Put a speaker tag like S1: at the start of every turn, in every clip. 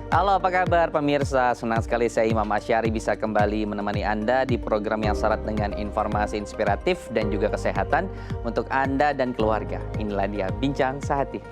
S1: Halo, apa kabar pemirsa? Senang sekali saya Imam Asyari bisa kembali menemani Anda di program yang syarat dengan informasi inspiratif dan juga kesehatan untuk Anda dan keluarga. Inilah dia Bincang Sehati.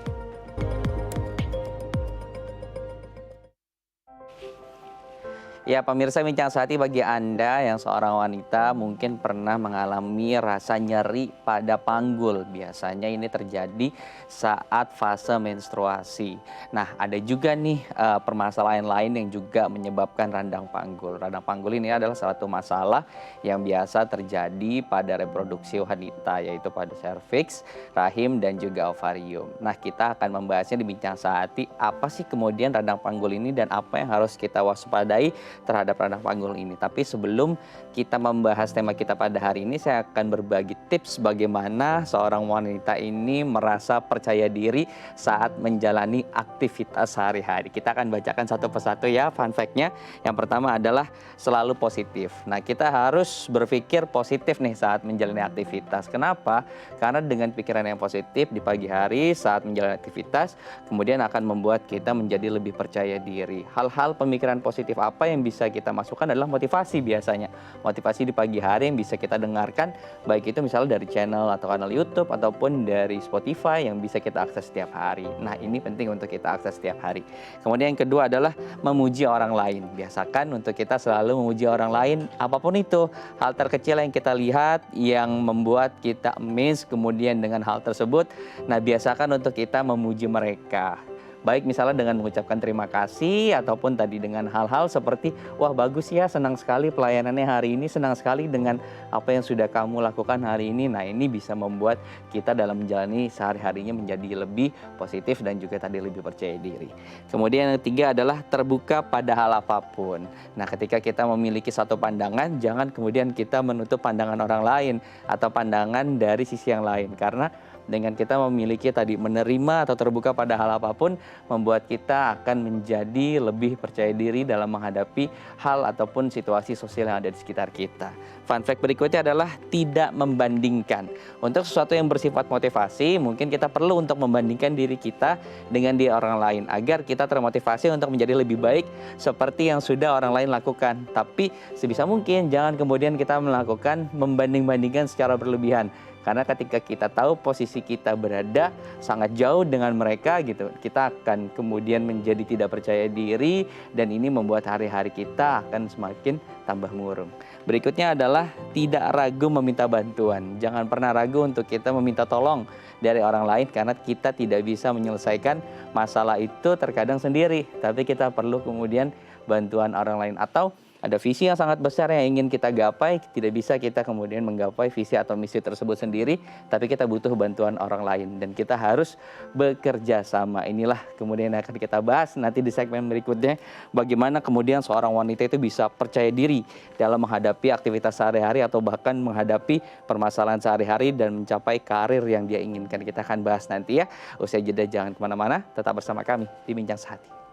S1: Ya, pemirsa Bincang Sehati, bagi Anda yang seorang wanita mungkin pernah mengalami rasa nyeri pada panggul. Biasanya ini terjadi saat fase menstruasi. Nah, ada juga nih permasalahan lain yang juga menyebabkan radang panggul. Radang panggul ini adalah salah satu masalah yang biasa terjadi pada reproduksi wanita, yaitu pada serviks, rahim, dan juga ovarium. Nah, kita akan membahasnya di Bincang Sehati, apa sih kemudian radang panggul ini dan apa yang harus kita waspadai terhadap radang panggul ini. Tapi sebelum kita membahas tema kita pada hari ini, saya akan berbagi tips bagaimana seorang wanita ini merasa percaya diri saat menjalani aktivitas sehari-hari. Kita akan bacakan satu persatu ya fun fact-nya. Yang pertama adalah selalu positif. Nah, kita harus berpikir positif nih saat menjalani aktivitas. Kenapa? Karena dengan pikiran yang positif di pagi hari saat menjalani aktivitas, kemudian akan membuat kita menjadi lebih percaya diri. Hal-hal pemikiran positif apa yang bisa kita masukkan adalah motivasi biasanya. Motivasi di pagi hari yang bisa kita dengarkan, baik itu misalnya dari channel atau kanal YouTube ataupun dari Spotify yang bisa kita akses setiap hari. Nah, ini penting untuk kita akses setiap hari. Kemudian yang kedua adalah memuji orang lain. Biasakan untuk kita selalu memuji orang lain, apapun itu. Hal terkecil yang kita lihat yang membuat kita amazed kemudian dengan hal tersebut. Nah, biasakan untuk kita memuji mereka. Baik misalnya dengan mengucapkan terima kasih ataupun tadi dengan hal-hal seperti, wah bagus ya, senang sekali pelayanannya hari ini, senang sekali dengan apa yang sudah kamu lakukan hari ini. Nah, ini bisa membuat kita dalam menjalani sehari-harinya menjadi lebih positif dan juga tadi lebih percaya diri. Kemudian yang ketiga adalah terbuka pada hal apapun. Nah, ketika kita memiliki satu pandangan, jangan kemudian kita menutup pandangan orang lain atau pandangan dari sisi yang lain. Karena dengan kita memiliki tadi menerima atau terbuka pada hal apapun, membuat kita akan menjadi lebih percaya diri dalam menghadapi hal ataupun situasi sosial yang ada di sekitar kita. Fun fact berikutnya adalah tidak membandingkan. Untuk sesuatu yang bersifat motivasi, mungkin kita perlu untuk membandingkan diri kita dengan diri orang lain agar kita termotivasi untuk menjadi lebih baik seperti yang sudah orang lain lakukan. Tapi sebisa mungkin jangan kemudian kita melakukan membanding-bandingkan secara berlebihan. Karena ketika kita tahu posisi kita berada sangat jauh dengan mereka gitu, kita akan kemudian menjadi tidak percaya diri dan ini membuat hari-hari kita akan semakin tambah murung. Berikutnya adalah tidak ragu meminta bantuan. Jangan pernah ragu untuk kita meminta tolong dari orang lain karena kita tidak bisa menyelesaikan masalah itu terkadang sendiri. Tapi kita perlu kemudian bantuan orang lain atau ada visi yang sangat besar yang ingin kita gapai, tidak bisa kita kemudian menggapai visi atau misi tersebut sendiri, tapi kita butuh bantuan orang lain dan kita harus bekerja sama. Inilah kemudian akan kita bahas nanti di segmen berikutnya, bagaimana kemudian seorang wanita itu bisa percaya diri dalam menghadapi aktivitas sehari-hari atau bahkan menghadapi permasalahan sehari-hari dan mencapai karir yang dia inginkan. Kita akan bahas nanti ya. Usai jeda jangan kemana-mana, tetap bersama kami di Bincang Sehati.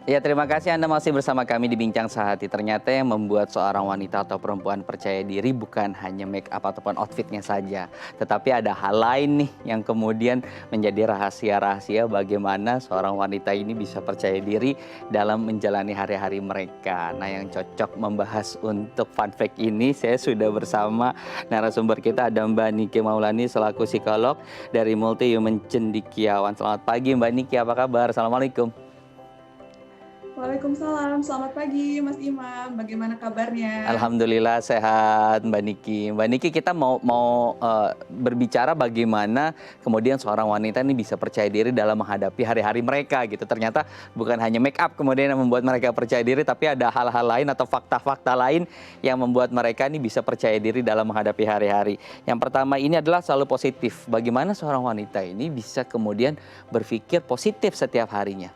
S1: Ya, terima kasih Anda masih bersama kami di Bincang Sehati. Ternyata yang membuat seorang wanita atau perempuan percaya diri bukan hanya make up ataupun outfitnya saja. Tetapi ada hal lain nih yang kemudian menjadi rahasia-rahasia bagaimana seorang wanita ini bisa percaya diri dalam menjalani hari-hari mereka. Nah, yang cocok membahas untuk fun fact ini, saya sudah bersama narasumber kita, ada Mbak Niki Maulani selaku psikolog dari Multi Human Cendekiawan. Selamat pagi Mbak Niki, apa kabar? Assalamualaikum.
S2: Waalaikumsalam, selamat pagi Mas Imam, bagaimana kabarnya?
S1: Alhamdulillah sehat Mbak Niki. Mbak Niki, kita mau berbicara bagaimana kemudian seorang wanita ini bisa percaya diri dalam menghadapi hari-hari mereka gitu. Ternyata bukan hanya make up kemudian yang membuat mereka percaya diri, tapi ada hal-hal lain atau fakta-fakta lain yang membuat mereka ini bisa percaya diri dalam menghadapi hari-hari. Yang pertama ini adalah selalu positif. Bagaimana seorang wanita ini bisa kemudian berpikir positif setiap harinya?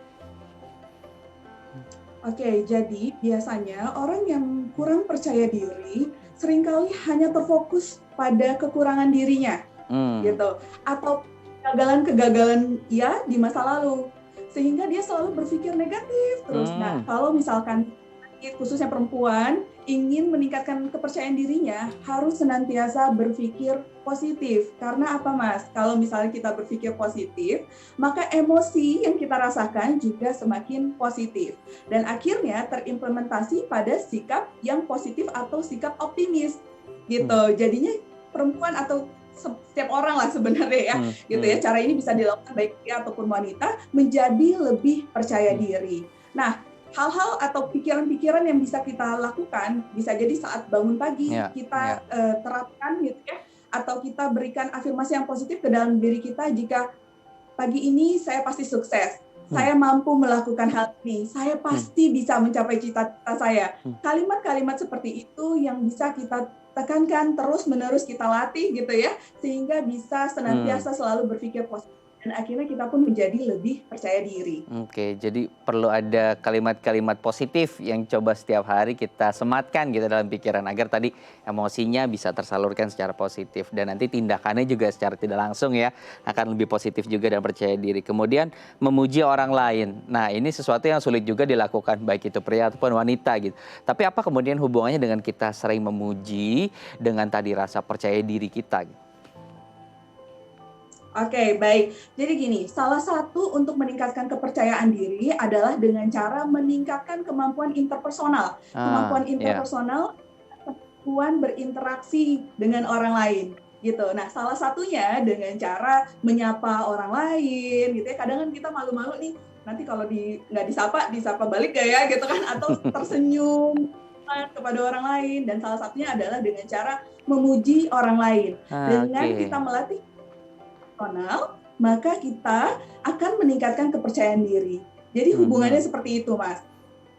S2: Oke, jadi biasanya orang yang kurang percaya diri seringkali hanya terfokus pada kekurangan dirinya, gitu, atau kegagalan-kegagalan ya di masa lalu. sehingga dia selalu berpikir negatif terus. Nah,
S1: Hmm.
S2: kalau misalkan khususnya perempuan ingin meningkatkan kepercayaan dirinya, harus senantiasa berpikir positif. Karena apa, Mas? Kalau misalnya kita berpikir positif, maka emosi yang kita rasakan juga semakin positif. Dan akhirnya terimplementasi pada sikap yang positif atau sikap optimis. Gitu. Jadinya perempuan atau setiap orang lah sebenarnya ya, gitu ya. Cara ini bisa dilakukan baik pria ataupun wanita menjadi lebih percaya diri. Nah, hal-hal atau pikiran-pikiran yang bisa kita lakukan bisa jadi saat bangun pagi
S1: Ya,
S2: kita
S1: ya.
S2: terapkan gitu ya, atau kita berikan afirmasi yang positif ke dalam diri kita. Jika pagi ini saya pasti sukses, saya mampu melakukan hal ini, saya pasti bisa mencapai cita-cita saya. Kalimat-kalimat seperti itu yang bisa kita tekankan terus-menerus, kita latih gitu ya, sehingga bisa senantiasa selalu berpikir positif. Dan akhirnya kita pun menjadi lebih percaya diri.
S1: Oke, jadi perlu ada kalimat-kalimat positif yang coba setiap hari kita sematkan gitu dalam pikiran agar tadi emosinya bisa tersalurkan secara positif dan nanti tindakannya juga secara tidak langsung ya akan lebih positif juga dan percaya diri. Kemudian memuji orang lain. Nah, ini sesuatu yang sulit juga dilakukan baik itu pria ataupun wanita gitu. Tapi apa kemudian hubungannya dengan kita sering memuji dengan tadi rasa percaya diri kita gitu?
S2: Oke, baik. Jadi gini, salah satu untuk meningkatkan kepercayaan diri adalah dengan cara meningkatkan kemampuan interpersonal. Kemampuan
S1: Ya.
S2: interpersonal, kemampuan berinteraksi dengan orang lain, gitu. Nah, salah satunya dengan cara menyapa orang lain, gitu ya. Kadang kan kita malu-malu nih, nanti kalau nggak disapa balik gak ya, gitu kan? Atau tersenyum kepada orang lain. Dan salah satunya adalah dengan cara memuji orang lain. Dengan
S1: Oke.
S2: kita melatih personal, maka kita akan meningkatkan kepercayaan diri. Jadi hubungannya seperti itu, Mas.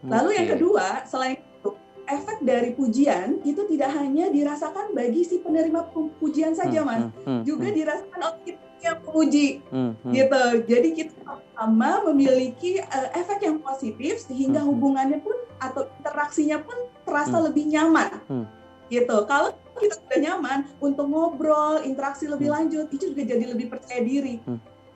S2: Lalu yang
S1: Oke.
S2: kedua, selain itu, efek dari pujian itu tidak hanya dirasakan bagi si penerima pujian saja, Mas. Juga dirasakan oleh kita yang memuji, gitu. Jadi kita sama memiliki efek yang positif sehingga hubungannya pun atau interaksinya pun terasa lebih nyaman. Gitu. Kalau kita sudah nyaman untuk ngobrol, interaksi lebih lanjut, itu juga jadi lebih percaya diri.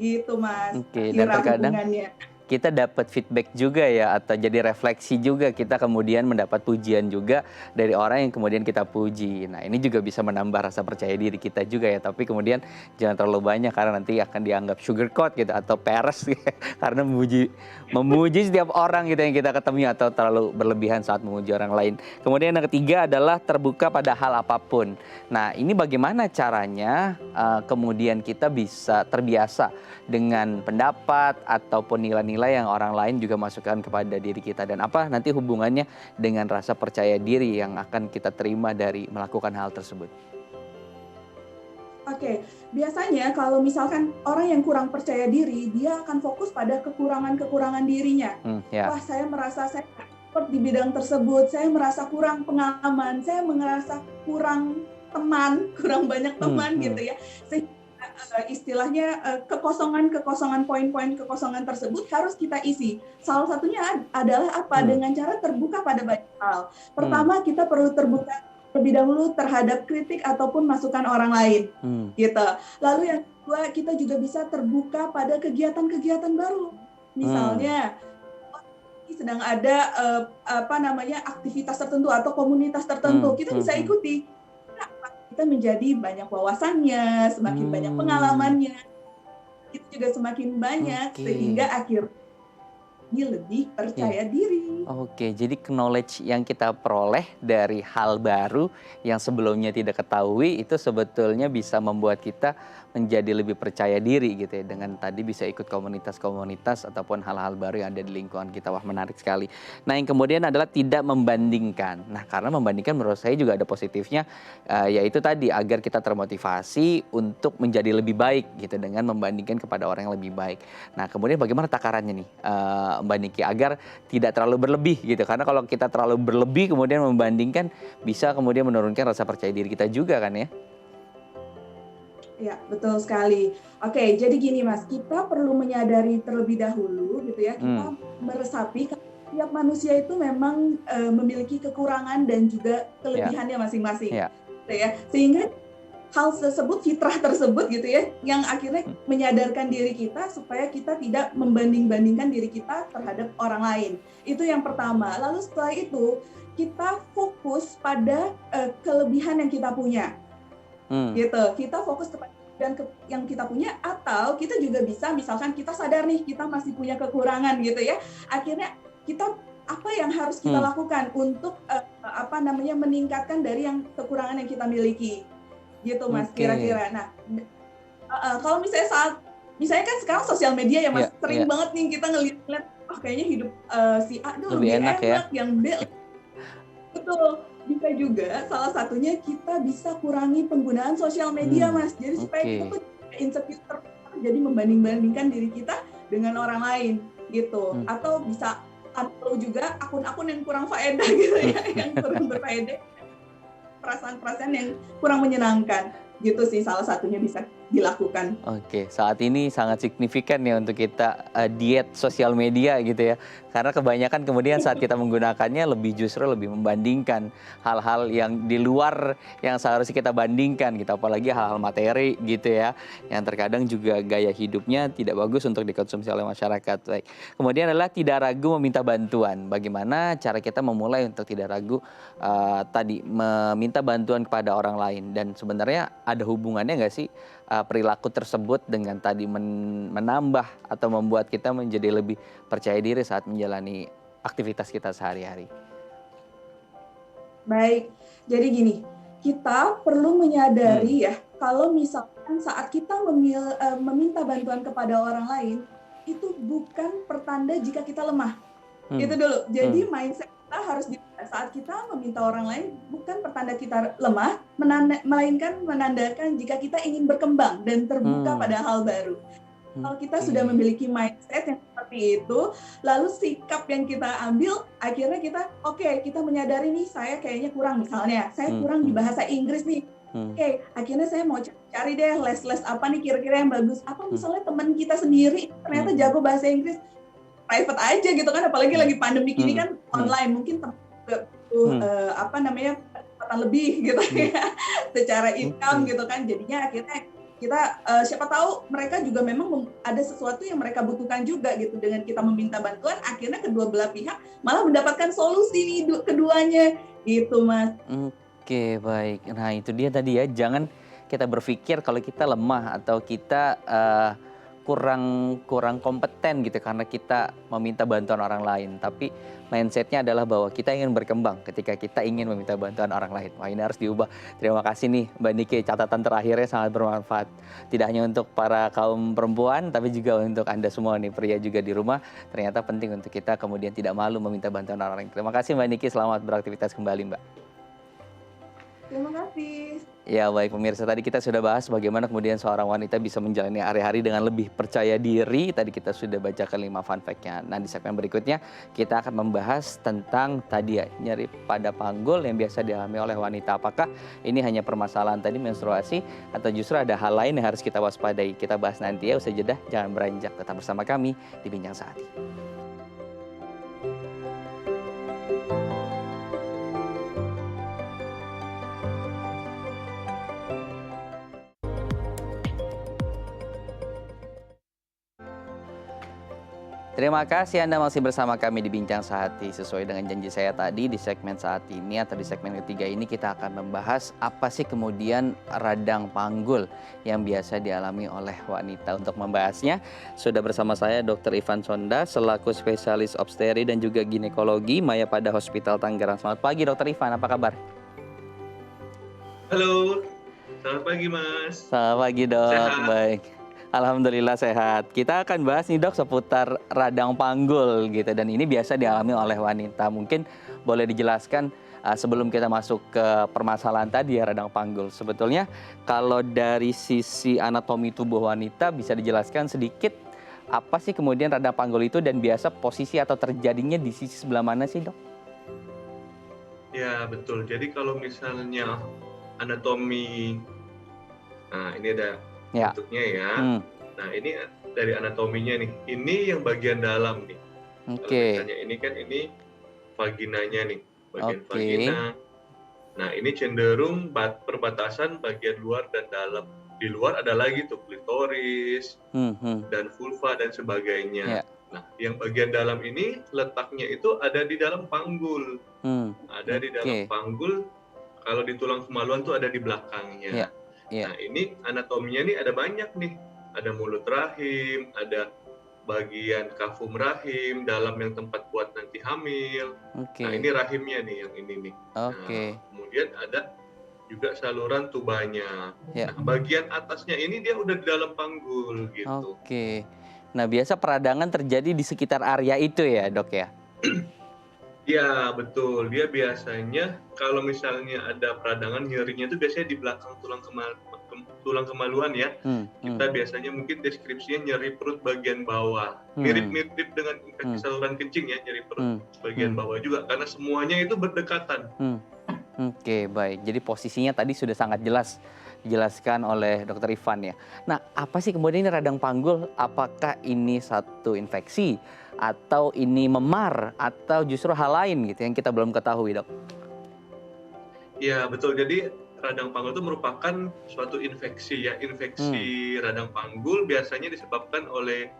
S2: Gitu, Mas.
S1: Oke, dan
S2: Kira
S1: terkadang
S2: hubungannya.
S1: kita dapat feedback juga ya atau jadi refleksi juga kita kemudian mendapat pujian juga dari orang yang kemudian kita puji. Nah, ini juga bisa menambah rasa percaya diri kita juga ya, tapi kemudian jangan terlalu banyak karena nanti akan dianggap sugarcoat gitu atau peres gitu, karena memuji setiap orang gitu yang kita ketemu atau terlalu berlebihan saat memuji orang lain. Kemudian yang ketiga adalah terbuka pada hal apapun. Nah, ini bagaimana caranya kemudian kita bisa terbiasa dengan pendapat ataupun nilai-nilai yang orang lain juga masukkan kepada diri kita dan apa nanti hubungannya dengan rasa percaya diri yang akan kita terima dari melakukan hal tersebut.
S2: Oke, biasanya kalau misalkan orang yang kurang percaya diri, dia akan fokus pada kekurangan-kekurangan dirinya.
S1: Ya.
S2: Wah, saya merasa saya expert di bidang tersebut, saya merasa kurang pengalaman, saya merasa kurang teman, kurang banyak teman gitu ya. Sehingga istilahnya kekosongan poin-poin kekosongan tersebut harus kita isi. Salah satunya adalah apa? Dengan cara terbuka pada banyak hal. Pertama, kita perlu terbuka lebih dahulu terhadap kritik ataupun masukan orang lain, gitu. Lalu yang kedua, kita juga bisa terbuka pada kegiatan-kegiatan baru. Misalnya, sedang ada aktivitas tertentu atau komunitas tertentu, kita bisa ikuti. Kita menjadi banyak wawasannya, semakin banyak pengalamannya, itu juga semakin banyak sehingga akhirnya lebih percaya diri.
S1: Oke, jadi knowledge yang kita peroleh dari hal baru yang sebelumnya tidak ketahui itu sebetulnya bisa membuat kita menjadi lebih percaya diri gitu ya dengan tadi bisa ikut komunitas-komunitas ataupun hal-hal baru yang ada di lingkungan kita. Wah, menarik sekali. Nah, yang kemudian adalah tidak membandingkan. Nah, karena membandingkan menurut saya juga ada positifnya yaitu tadi agar kita termotivasi untuk menjadi lebih baik gitu dengan membandingkan kepada orang yang lebih baik. Nah, kemudian bagaimana takarannya nih Mbak Niki agar tidak terlalu berlebih gitu karena kalau kita terlalu berlebih kemudian membandingkan bisa kemudian menurunkan rasa percaya diri kita juga kan ya?
S2: Ya, betul sekali. Oke, jadi gini Mas, kita perlu menyadari terlebih dahulu gitu ya, kita meresapi setiap manusia itu memang memiliki kekurangan dan juga kelebihannya masing-masing. Gitu ya. Sehingga hal tersebut, fitrah tersebut gitu ya, yang akhirnya menyadarkan diri kita supaya kita tidak membanding-bandingkan diri kita terhadap orang lain. Itu yang pertama. Lalu setelah itu kita fokus pada kelebihan yang kita punya, gitu. Kita fokus kepada dan yang kita punya, atau kita juga bisa, misalkan kita sadar nih kita masih punya kekurangan gitu ya. Akhirnya kita apa yang harus kita lakukan untuk meningkatkan dari yang kekurangan yang kita miliki. Gitu Mas, kira-kira. Nah, kalau misalnya kan sekarang sosial media ya Mas, sering banget nih kita ngeliat, kayaknya hidup si A tuh lebih enak ya, yang B. Betul. Bisa juga salah satunya kita bisa kurangi penggunaan sosial media Mas. Jadi supaya kita tuh insecure, jadi membanding-bandingkan diri kita dengan orang lain gitu. Atau bisa unfollow juga akun-akun yang kurang faedah gitu ya, yang kurang berfaedah, perasaan-perasaan yang kurang menyenangkan, gitu sih salah satunya bisa dilakukan.
S1: Oke, saat ini sangat signifikan ya untuk kita diet sosial media gitu ya. Karena kebanyakan kemudian saat kita menggunakannya justru lebih membandingkan hal-hal yang di luar yang seharusnya kita bandingkan gitu. Apalagi hal-hal materi gitu ya. Yang terkadang juga gaya hidupnya tidak bagus untuk dikonsumsi oleh masyarakat. Baik. Kemudian adalah tidak ragu meminta bantuan. Bagaimana cara kita memulai untuk tidak ragu tadi meminta bantuan kepada orang lain. Dan sebenarnya ada hubungannya nggak sih perilaku tersebut dengan tadi menambah atau membuat kita menjadi lebih percaya diri saat menjalani aktivitas kita sehari-hari?
S2: Baik, jadi gini, kita perlu menyadari ya, kalau misalkan saat kita meminta bantuan kepada orang lain, itu bukan pertanda jika kita lemah. Itu dulu. Jadi mindset kita harus saat kita meminta orang lain bukan pertanda kita lemah, melainkan menandakan jika kita ingin berkembang dan terbuka pada hal baru. Kalau kita sudah memiliki mindset yang seperti itu, lalu sikap yang kita ambil, akhirnya kita menyadari nih, saya kayaknya kurang, misalnya saya kurang di bahasa Inggris nih. Akhirnya saya mau cari deh les-les apa nih kira-kira yang bagus. Apa misalnya teman kita sendiri ternyata jago bahasa Inggris, private aja gitu kan, apalagi lagi pandemi ini kan online, mungkin pendapatan lebih gitu ya, secara income gitu kan. Jadinya akhirnya kita siapa tahu mereka juga memang ada sesuatu yang mereka butuhkan juga gitu. Dengan kita meminta bantuan, akhirnya kedua belah pihak malah mendapatkan solusi nih keduanya gitu Mas.
S1: Oke, baik. Nah itu dia tadi ya, jangan kita berpikir kalau kita lemah atau kita kurang kompeten gitu karena kita meminta bantuan orang lain. Tapi mindsetnya adalah bahwa kita ingin berkembang ketika kita ingin meminta bantuan orang lain. Wah, ini harus diubah. Terima kasih nih Mbak Niki, catatan terakhirnya sangat bermanfaat. Tidak hanya untuk para kaum perempuan, tapi juga untuk Anda semua nih, pria juga di rumah. Ternyata penting untuk kita kemudian tidak malu meminta bantuan orang lain. Terima kasih Mbak Niki, selamat beraktivitas kembali Mbak.
S2: Terima kasih.
S1: Ya baik pemirsa, tadi kita sudah bahas bagaimana kemudian seorang wanita bisa menjalani hari-hari dengan lebih percaya diri. Tadi kita sudah bacakan 5 fun fact-nya. Nah di segmen berikutnya kita akan membahas tentang tadi ya, nyeri pada panggul yang biasa dialami oleh wanita. Apakah ini hanya permasalahan tadi menstruasi atau justru ada hal lain yang harus kita waspadai? Kita bahas nanti ya, usai jeda. Jangan beranjak, tetap bersama kami di Bincang Sehati. Terima kasih Anda masih bersama kami di Bincang Sehati. Sesuai dengan janji saya tadi, di segmen saat ini atau di segmen ketiga ini kita akan membahas apa sih kemudian radang panggul yang biasa dialami oleh wanita. Untuk membahasnya sudah bersama saya Dr. Ivan Sonda selaku spesialis obstetri dan juga ginekologi Mayapada Hospital Tangerang. Selamat pagi Dr. Ivan, apa kabar?
S3: Halo, selamat pagi Mas.
S1: Selamat pagi Dok,
S3: Sehat?
S1: baik. Alhamdulillah sehat. Kita akan bahas nih Dok seputar radang panggul gitu, dan ini biasa dialami oleh wanita. Mungkin boleh dijelaskan sebelum kita masuk ke permasalahan tadi ya, radang panggul. Sebetulnya kalau dari sisi anatomi tubuh wanita bisa dijelaskan sedikit apa sih kemudian radang panggul itu, dan biasa posisi atau terjadinya di sisi sebelah mana sih Dok?
S3: Ya betul, jadi kalau misalnya anatomi, nah ini ada bentuknya ya. Nah ini dari anatominya nih, ini yang bagian dalam nih. Kalau misalnya ini kan ini vaginanya nih, bagian vagina. Nah, ini cenderung perbatasan bagian luar dan dalam. Di luar ada lagi tuh klitoris dan vulva dan sebagainya.
S1: Ya.
S3: Nah, yang bagian dalam ini letaknya itu ada di dalam panggul. Ada di dalam panggul. Kalau di tulang kemaluan tuh ada di belakangnya. Nah, ini anatominya nih ada banyak nih. Ada mulut rahim, ada bagian kafum rahim, dalam yang tempat buat nanti hamil. Nah, ini rahimnya nih yang ini nih. Nah, kemudian ada juga saluran tubanya. Nah, bagian atasnya ini dia udah di dalam panggul gitu.
S1: Nah, biasa peradangan terjadi di sekitar area itu ya, Dok ya?
S3: Ya, betul. Dia biasanya kalau misalnya ada peradangan, nyerinya itu biasanya di belakang tulang kemaluan ya. Kita biasanya mungkin deskripsinya nyeri perut bagian bawah. Mirip-mirip dengan infeksi saluran kencing ya, nyeri perut bagian bawah juga. Karena semuanya itu berdekatan.
S1: Baik. Jadi posisinya tadi sudah sangat jelas dijelaskan oleh Dr. Ivan ya. Nah, apa sih kemudian ini radang panggul? Apakah ini satu infeksi atau ini memar atau justru hal lain gitu yang kita belum ketahui, Dok?
S3: Ya, betul. Jadi radang panggul itu merupakan suatu infeksi ya. Infeksi radang panggul biasanya disebabkan oleh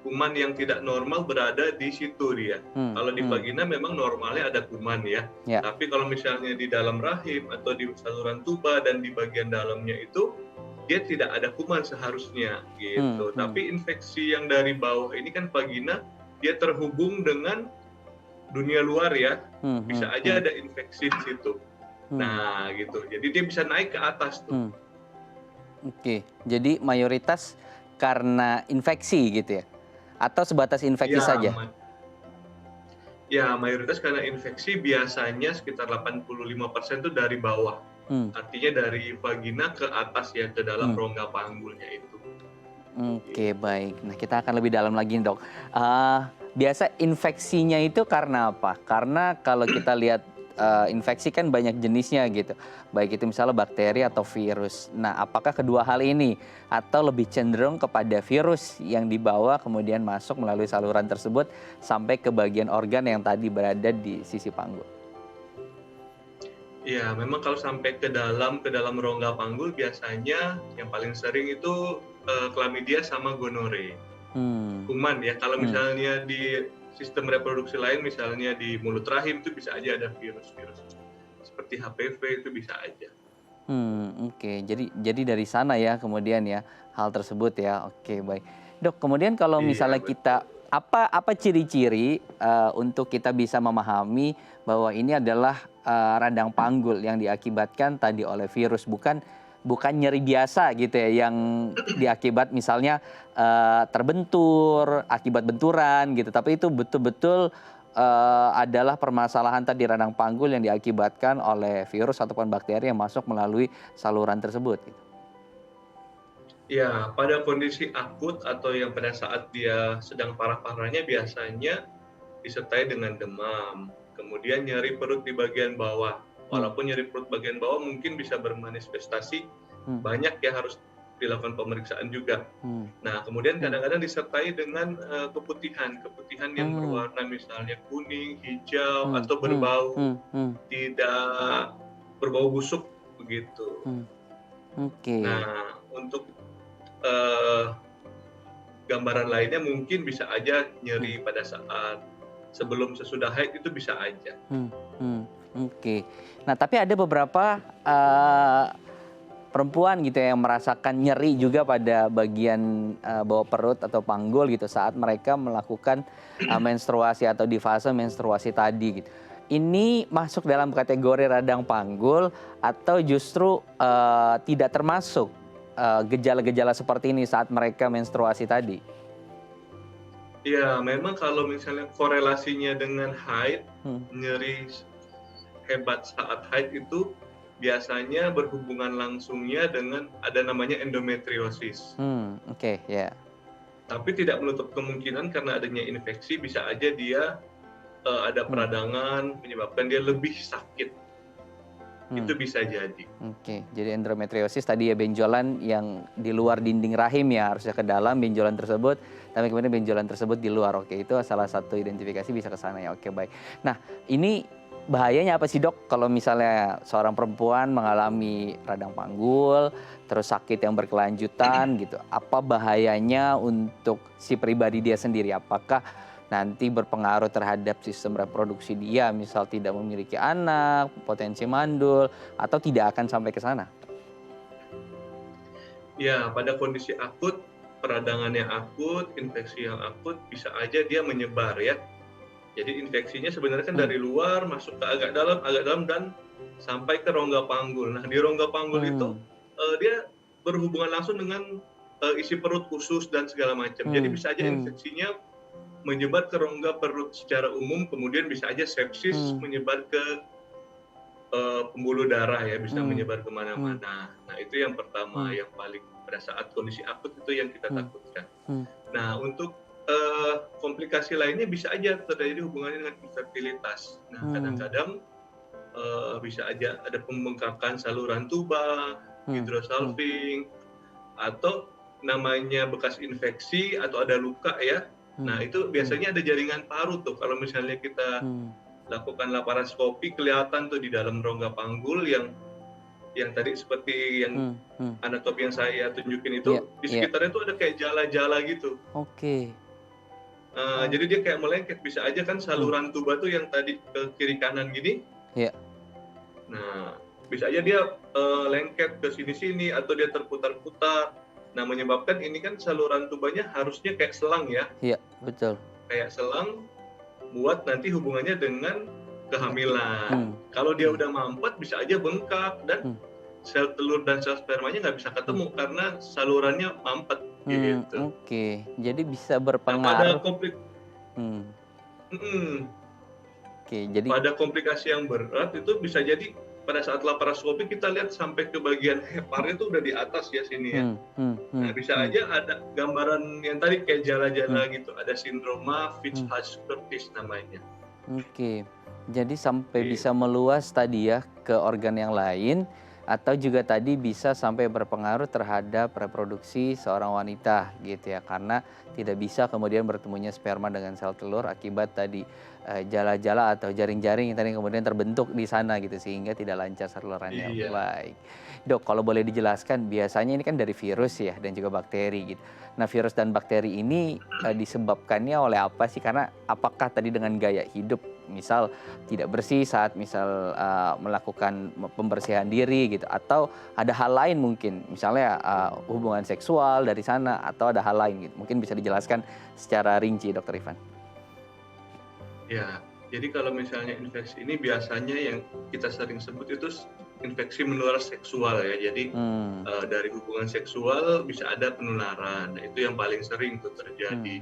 S3: kuman yang tidak normal berada di situ dia. Kalau di vagina memang normalnya ada kuman ya. Tapi kalau misalnya di dalam rahim atau di saluran tuba dan di bagian dalamnya itu dia tidak ada kuman seharusnya gitu. Tapi infeksi yang dari bawah ini kan vagina dia terhubung dengan dunia luar ya. Bisa aja ada infeksi di situ. Nah, gitu. Jadi dia bisa naik ke atas tuh.
S1: Jadi mayoritas karena infeksi gitu ya? Atau sebatas infeksi saja?
S3: Ya, mayoritas karena infeksi biasanya sekitar 85% itu dari bawah. Artinya dari vagina ke atas ya, ke dalam rongga panggulnya itu.
S1: Baik. Nah, kita akan lebih dalam lagi, Dok. Biasa infeksinya itu karena apa? Karena kalau kita lihat infeksi kan banyak jenisnya gitu. Baik itu misalnya bakteri atau virus. Nah, apakah kedua hal ini atau lebih cenderung kepada virus yang dibawa kemudian masuk melalui saluran tersebut sampai ke bagian organ yang tadi berada di sisi panggul?
S3: Ya, memang kalau sampai ke dalam rongga panggul biasanya yang paling sering itu chlamydia sama gonore. Kuman ya. Kalau misalnya di sistem reproduksi lain, misalnya di mulut rahim itu bisa aja ada virus-virus seperti HPV itu bisa aja.
S1: Jadi dari sana ya kemudian ya hal tersebut ya. Baik. Dok, kemudian kalau misalnya kita apa ciri-ciri untuk kita bisa memahami bahwa ini adalah radang panggul yang diakibatkan tadi oleh virus, bukan nyeri biasa gitu ya yang diakibat misalnya terbentur akibat benturan gitu, tapi itu betul-betul adalah permasalahan tadi radang panggul yang diakibatkan oleh virus ataupun bakteri yang masuk melalui saluran tersebut gitu.
S3: Ya, pada kondisi akut atau yang pada saat dia sedang parah-parahnya biasanya disertai dengan demam, kemudian nyeri perut di bagian bawah. Walaupun nyeri perut bagian bawah mungkin bisa bermanifestasi banyak ya, harus dilakukan pemeriksaan juga. Nah, kemudian kadang-kadang disertai dengan keputihan yang berwarna misalnya kuning, hijau atau berbau tidak berbau busuk begitu. Nah, untuk gambaran lainnya mungkin bisa aja nyeri pada saat sebelum sesudah haid itu bisa aja.
S1: Nah, tapi ada beberapa perempuan gitu ya yang merasakan nyeri juga pada bagian bawah perut atau panggul gitu saat mereka melakukan menstruasi atau di fase menstruasi tadi gitu. Ini masuk dalam kategori radang panggul atau justru tidak termasuk gejala-gejala seperti ini saat mereka menstruasi tadi?
S3: Ya, memang kalau misalnya korelasinya dengan haid, nyeri hebat saat haid itu biasanya berhubungan langsungnya dengan ada namanya endometriosis. Tapi tidak menutup kemungkinan karena adanya infeksi bisa aja dia ada peradangan menyebabkan dia lebih sakit. Itu bisa jadi.
S1: Jadi endometriosis tadi ya benjolan yang di luar dinding rahim ya, harusnya ke dalam benjolan tersebut, tapi kemudian benjolan tersebut di luar. Itu salah satu identifikasi bisa ke sana ya. Baik. Nah, ini bahayanya apa sih dok kalau misalnya seorang perempuan mengalami radang panggul, terus sakit yang berkelanjutan gitu? Apa bahayanya untuk si pribadi dia sendiri? Apakah nanti berpengaruh terhadap sistem reproduksi dia, misal tidak memiliki anak, potensi mandul, atau tidak akan sampai ke sana?
S3: Ya, pada kondisi akut, peradangan yang akut, infeksi yang akut, bisa aja dia menyebar ya. Jadi infeksinya sebenarnya kan dari luar masuk ke agak dalam dan sampai ke rongga panggul. Nah di rongga panggul itu dia berhubungan langsung dengan isi perut usus dan segala macam. Jadi bisa aja infeksinya menyebar ke rongga perut secara umum, kemudian bisa aja sepsis menyebar ke pembuluh darah ya, bisa menyebar kemana-mana. Nah itu yang pertama, yang paling pada saat kondisi akut itu yang kita takutkan. Nah untuk komplikasi lainnya bisa aja terjadi hubungannya dengan infertilitas. Nah kadang-kadang bisa aja ada pembengkakan saluran tuba, hidrosalping, atau namanya bekas infeksi atau ada luka ya. Nah itu biasanya ada jaringan parut tuh. Kalau misalnya kita lakukan laparoskopi kelihatan tuh di dalam rongga panggul yang tadi seperti yang anatomi yang saya tunjukin itu di sekitarnya tuh ada kayak jala-jala gitu.
S1: Oke.
S3: Jadi dia kayak melengket, bisa aja kan saluran tuba tuh yang tadi ke kiri kanan gini.
S1: Iya.
S3: Nah, bisa aja dia lengket ke sini-sini atau dia terputar-putar. Nah, menyebabkan ini kan saluran tubanya harusnya kayak selang ya.
S1: Iya, betul.
S3: Kayak selang buat nanti hubungannya dengan kehamilan. Kalau dia udah mampet bisa aja bengkak dan sel telur dan sel spermanya nggak bisa ketemu karena salurannya mampet gitu.
S1: Oke, jadi bisa berpengaruh.
S3: Pada komplikasi yang berat itu bisa jadi pada saat laparoskopi kita lihat sampai ke bagian heparnya itu udah di atas ya sini ya. Nah bisa aja ada gambaran yang tadi kayak jala-jala gitu, ada sindroma Fitch-Hughes namanya.
S1: Oke, jadi sampai bisa meluas tadi ya ke organ yang lain. Atau juga tadi bisa sampai berpengaruh terhadap reproduksi seorang wanita gitu ya. Karena tidak bisa kemudian bertemunya sperma dengan sel telur akibat tadi jala-jala atau jaring-jaring yang tadi kemudian terbentuk di sana gitu. Sehingga tidak lancar salurannya. Baik. Dok, kalau boleh dijelaskan biasanya ini kan dari virus ya dan juga bakteri gitu. Nah virus dan bakteri ini disebabkannya oleh apa sih? Karena apakah tadi dengan gaya hidup misal tidak bersih saat misal melakukan pembersihan diri gitu, atau ada hal lain mungkin misalnya hubungan seksual dari sana atau ada hal lain gitu, mungkin bisa dijelaskan secara rinci Dr. Ivan.
S3: Ya, jadi kalau misalnya infeksi ini biasanya yang kita sering sebut itu infeksi menular seksual ya. Jadi dari hubungan seksual bisa ada penularan. Nah, itu yang paling sering tuh terjadi.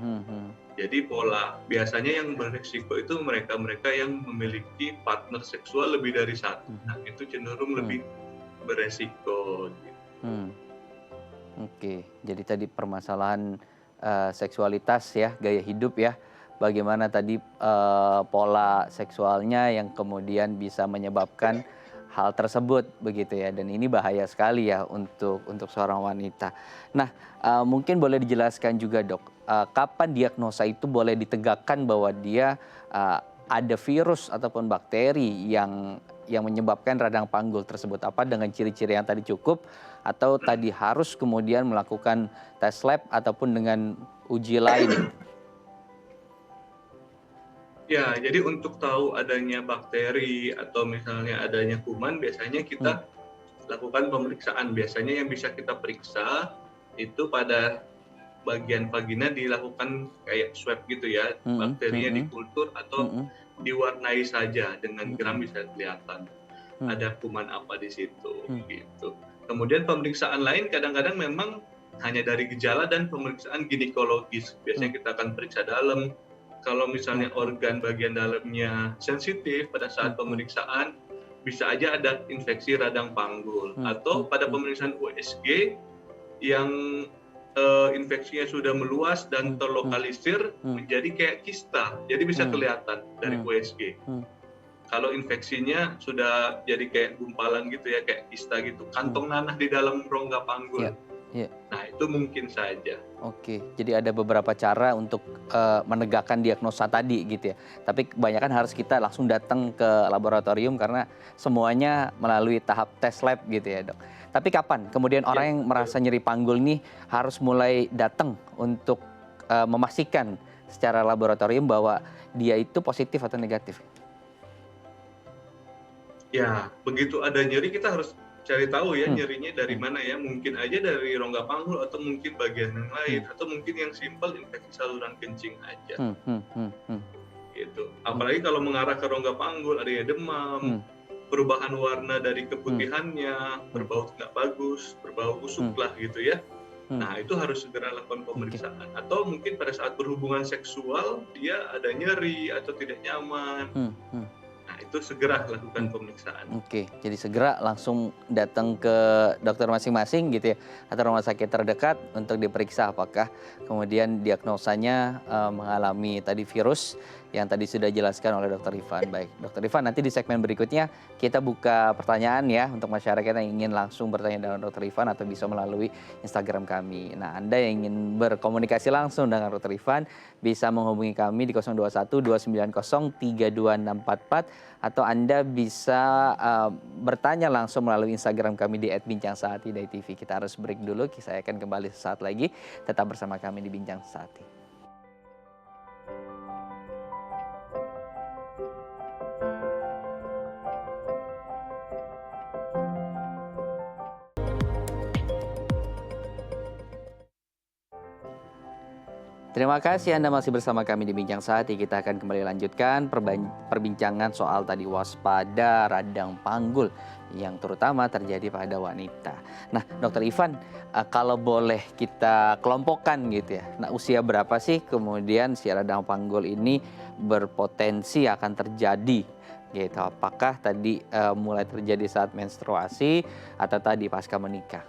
S3: Jadi pola biasanya yang beresiko itu mereka-mereka yang memiliki partner seksual lebih dari satu. Nah, itu cenderung lebih beresiko.
S1: Oke, jadi tadi permasalahan seksualitas ya, gaya hidup ya. Bagaimana tadi pola seksualnya yang kemudian bisa menyebabkan hal tersebut begitu ya, dan ini bahaya sekali ya untuk seorang wanita. Nah, mungkin boleh dijelaskan juga dok, kapan diagnosa itu boleh ditegakkan bahwa dia ada virus ataupun bakteri yang menyebabkan radang panggul tersebut? Apa dengan ciri-ciri yang tadi cukup atau tadi harus kemudian melakukan tes lab ataupun dengan uji lain?
S3: Ya, jadi untuk tahu adanya bakteri atau misalnya adanya kuman, biasanya kita lakukan pemeriksaan. Biasanya yang bisa kita periksa itu pada bagian vagina dilakukan kayak swab gitu ya, bakterinya dikultur atau diwarnai saja dengan gram bisa kelihatan ada kuman apa di situ gitu. Kemudian pemeriksaan lain kadang-kadang memang hanya dari gejala dan pemeriksaan ginekologis. Biasanya kita akan periksa dalam. Kalau misalnya organ bagian dalamnya sensitif pada saat pemeriksaan, bisa aja ada infeksi radang panggul. Atau pada pemeriksaan USG yang infeksinya sudah meluas dan terlokalisir menjadi kayak kista. Jadi bisa kelihatan dari USG. Kalau infeksinya sudah jadi kayak gumpalan gitu ya, kayak kista gitu, kantong nanah di dalam rongga panggul.
S1: Iya.
S3: Nah, itu mungkin saja.
S1: Oke, jadi ada beberapa cara untuk menegakkan diagnosa tadi gitu ya. Tapi kebanyakan harus kita langsung datang ke laboratorium karena semuanya melalui tahap tes lab gitu ya, Dok. Tapi kapan kemudian
S3: Ya,
S1: orang yang merasa nyeri panggul nih harus mulai datang untuk memastikan secara laboratorium bahwa dia itu positif atau negatif?
S3: ya, begitu ada nyeri kita harus cari tahu ya nyerinya dari mana ya. Mungkin aja dari rongga panggul atau mungkin bagian yang lain atau mungkin yang simpel infeksi saluran kencing aja. Gitu. Apalagi kalau mengarah ke rongga panggul ada ya demam, perubahan warna dari keputihannya, berbau nggak bagus, berbau busuk lah gitu ya. Nah, itu harus segera lakukan pemeriksaan. Atau mungkin pada saat berhubungan seksual dia ada nyeri atau tidak nyaman. Nah, itu segera lakukan pemeriksaan.
S1: Oke, jadi segera langsung datang ke dokter masing-masing gitu ya, atau rumah sakit terdekat untuk diperiksa apakah kemudian diagnosanya mengalami tadi virus yang tadi sudah dijelaskan oleh Dokter Ivan. Baik, Dokter Ivan, nanti di segmen berikutnya kita buka pertanyaan ya untuk masyarakat yang ingin langsung bertanya dengan Dokter Ivan atau bisa melalui Instagram kami. Nah, Anda yang ingin berkomunikasi langsung dengan Dokter Ivan bisa menghubungi kami di 021 290 32644 atau Anda bisa bertanya langsung melalui Instagram kami di @bincangsaati.tv. Kita harus break dulu, saya akan kembali sesaat lagi. Tetap bersama kami di Bincang Saati. Terima kasih Anda masih bersama kami di Bincang Saati. Kita akan kembali lanjutkan perbincangan soal tadi waspada radang panggul yang terutama terjadi pada wanita. Nah, Dokter Ivan, kalau boleh kita kelompokkan gitu ya. Nah, usia berapa sih kemudian si radang panggul ini berpotensi akan terjadi gitu? Apakah tadi mulai terjadi saat menstruasi atau tadi pasca menikah?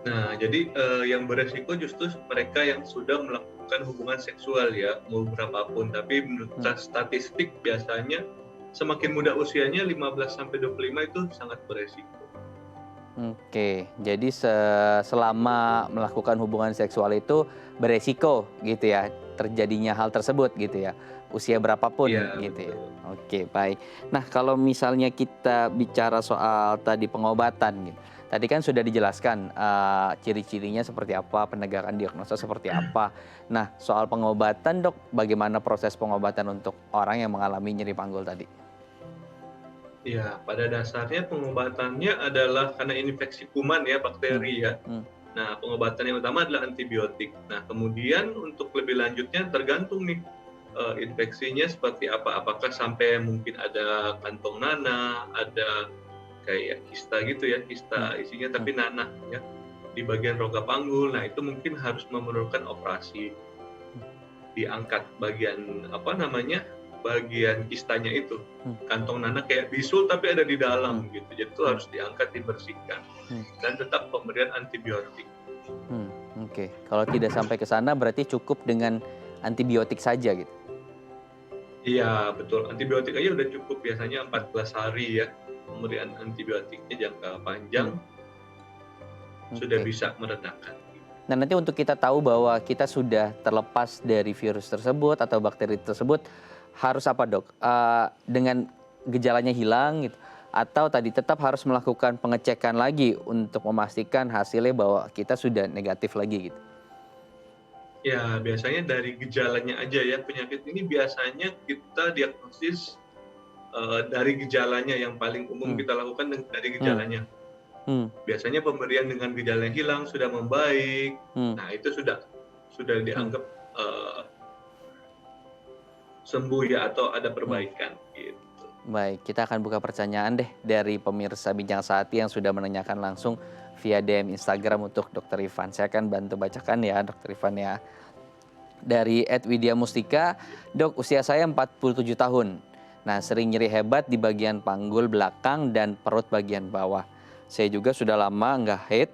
S3: Nah, jadi yang beresiko justru mereka yang sudah melakukan hubungan seksual ya, mau berapapun. Tapi menurut statistik biasanya semakin muda usianya 15-25 itu sangat beresiko.
S1: Oke, jadi selama melakukan hubungan seksual itu beresiko gitu ya, terjadinya hal tersebut gitu ya, usia berapapun
S3: Ya,
S1: gitu ya.
S3: betul.
S1: Oke, baik. Nah, kalau misalnya kita bicara soal tadi pengobatan gitu, tadi kan sudah dijelaskan ciri-cirinya seperti apa, penegakan diagnosa seperti apa. Nah, soal pengobatan Dok, bagaimana proses pengobatan untuk orang yang mengalami nyeri panggul tadi?
S3: Ya, pada dasarnya pengobatannya adalah karena infeksi kuman ya, bakteri ya. Nah, pengobatan yang utama adalah antibiotik. Nah, kemudian untuk lebih lanjutnya tergantung nih infeksinya seperti apa. Apakah sampai mungkin ada kantong nanah, ada kayak kista gitu ya, kista isinya tapi nanah ya di bagian rongga panggul. Nah, itu mungkin harus memerlukan operasi. Diangkat bagian bagian kistanya itu, kantong nanah kayak bisul tapi ada di dalam gitu, jadi itu harus diangkat, dibersihkan dan tetap pemberian antibiotik.
S1: Oke, kalau tidak sampai ke sana berarti cukup dengan antibiotik saja gitu?
S3: Iya betul, antibiotik aja udah cukup, biasanya 14 hari ya pemberian antibiotiknya jangka panjang sudah bisa meredakan.
S1: Nah, nanti untuk kita tahu bahwa kita sudah terlepas dari virus tersebut atau bakteri tersebut, harus apa Dok? Dengan gejalanya hilang gitu, atau tadi tetap harus melakukan pengecekan lagi untuk memastikan hasilnya bahwa kita sudah negatif lagi gitu?
S3: Ya, biasanya dari gejalanya aja ya, penyakit ini biasanya kita diagnosis dari gejalanya, yang paling umum kita lakukan dari gejalanya. Biasanya pemberian dengan gejala yang hilang sudah membaik, nah itu sudah dianggap sembuh ya atau ada perbaikan gitu.
S1: Baik, kita akan buka pertanyaan deh dari pemirsa Bincang Saati yang sudah menanyakan langsung via DM Instagram untuk Dr. Ivan. Saya akan bantu bacakan ya Dr. Ivan ya. Dari @widya mustika, Dok, usia saya 47 tahun. Nah, sering nyeri hebat di bagian panggul belakang dan perut bagian bawah. Saya juga sudah lama nggak haid,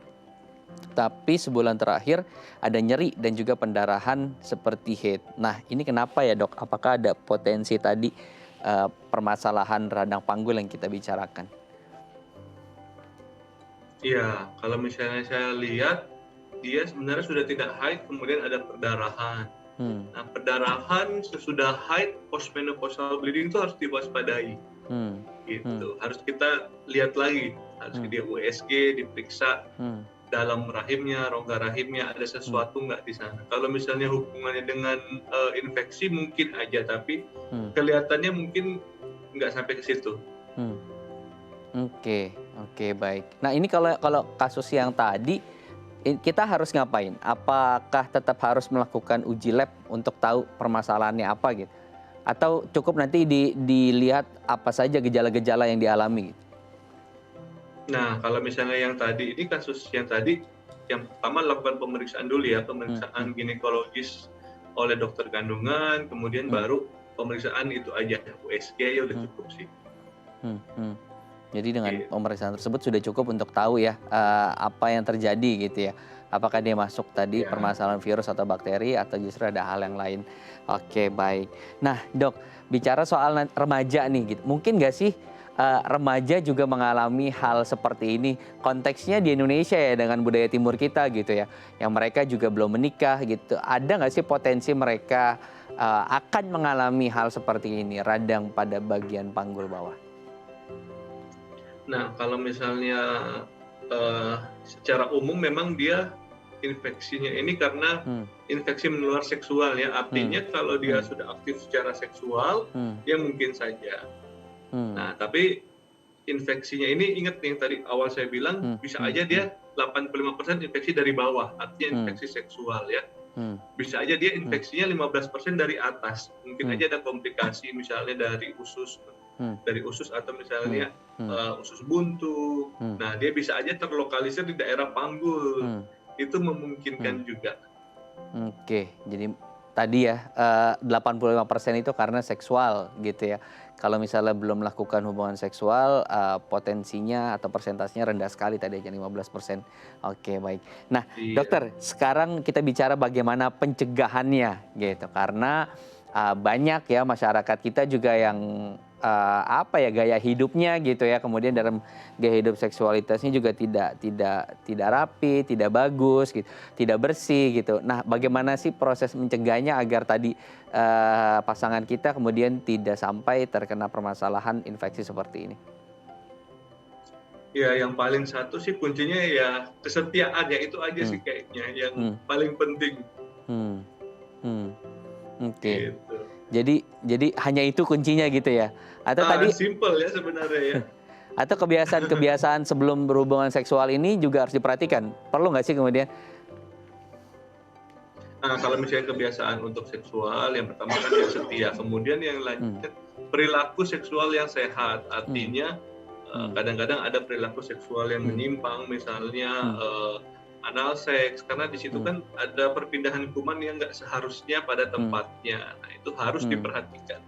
S1: tapi sebulan terakhir ada nyeri dan juga pendarahan seperti haid. Nah, ini kenapa ya Dok? Apakah ada potensi tadi permasalahan radang panggul yang kita bicarakan?
S3: Iya, kalau misalnya saya lihat dia sebenarnya sudah tidak haid, kemudian ada perdarahan. Nah, perdarahan sesudah haid, postmenopausal bleeding itu harus diwaspadai. Gitu. Harus kita lihat lagi, harus dia USG, diperiksa dalam rahimnya, rongga rahimnya ada sesuatu nggak di sana. Kalau misalnya hubungannya dengan infeksi mungkin aja, tapi kelihatannya mungkin nggak sampai ke situ.
S1: Oke, baik. Nah, ini kalau kasus yang tadi kita harus ngapain? Apakah tetap harus melakukan uji lab untuk tahu permasalahannya apa gitu? Atau cukup nanti dilihat apa saja gejala-gejala yang dialami gitu?
S3: Nah, kalau misalnya yang tadi, ini kasus yang tadi, yang pertama lakukan pemeriksaan dulu ya, pemeriksaan ginekologis oleh dokter kandungan, kemudian baru pemeriksaan itu aja, USG ya udah cukup sih.
S1: Jadi dengan pemeriksaan tersebut sudah cukup untuk tahu ya apa yang terjadi gitu ya. Apakah dia masuk tadi permasalahan virus atau bakteri atau justru ada hal yang lain. Oke, baik. Nah, Dok, bicara soal remaja nih gitu. Mungkin nggak sih remaja juga mengalami hal seperti ini? Konteksnya di Indonesia ya dengan budaya timur kita gitu ya. Yang mereka juga belum menikah gitu. Ada nggak sih potensi mereka akan mengalami hal seperti ini, radang pada bagian panggul bawah?
S3: Nah, kalau misalnya secara umum memang dia infeksinya ini karena infeksi menular seksual ya. Artinya kalau dia sudah aktif secara seksual, dia mungkin saja. Nah, tapi infeksinya ini ingat yang tadi awal saya bilang, bisa aja dia 85% infeksi dari bawah, artinya infeksi seksual ya. Bisa aja dia infeksinya 15% dari atas. Mungkin aja ada komplikasi misalnya dari usus atau misalnya usus buntu. Nah, dia bisa aja terlokalisir di daerah panggul. Itu memungkinkan juga.
S1: Oke, jadi tadi ya 85% itu karena seksual gitu ya. Kalau misalnya belum melakukan hubungan seksual, potensinya atau persentasenya rendah sekali tadi aja 15%. Oke, baik. Nah, dokter, sekarang kita bicara bagaimana pencegahannya gitu. Karena banyak ya masyarakat kita juga yang gaya hidupnya gitu ya, kemudian dalam gaya hidup seksualitasnya juga tidak rapi, tidak bagus gitu, tidak bersih gitu. Nah, bagaimana sih proses mencegahnya agar tadi pasangan kita kemudian tidak sampai terkena permasalahan infeksi seperti ini?
S3: Ya, yang paling satu sih kuncinya ya kesetiaan ya, itu aja sih kayaknya yang paling penting.
S1: Oke. Gitu. Jadi hanya itu kuncinya gitu ya? Atau tadi
S3: simple ya sebenarnya ya.
S1: Atau kebiasaan-kebiasaan sebelum berhubungan seksual ini juga harus diperhatikan. Perlu nggak sih kemudian?
S3: Nah, kalau misalnya kebiasaan untuk seksual, yang pertama kan yang setia. Kemudian yang lanjut perilaku seksual yang sehat. Artinya kadang-kadang ada perilaku seksual yang menyimpang, misalnya anal seks, karena di situ kan ada perpindahan kuman yang nggak seharusnya pada tempatnya. Nah, itu harus diperhatikan.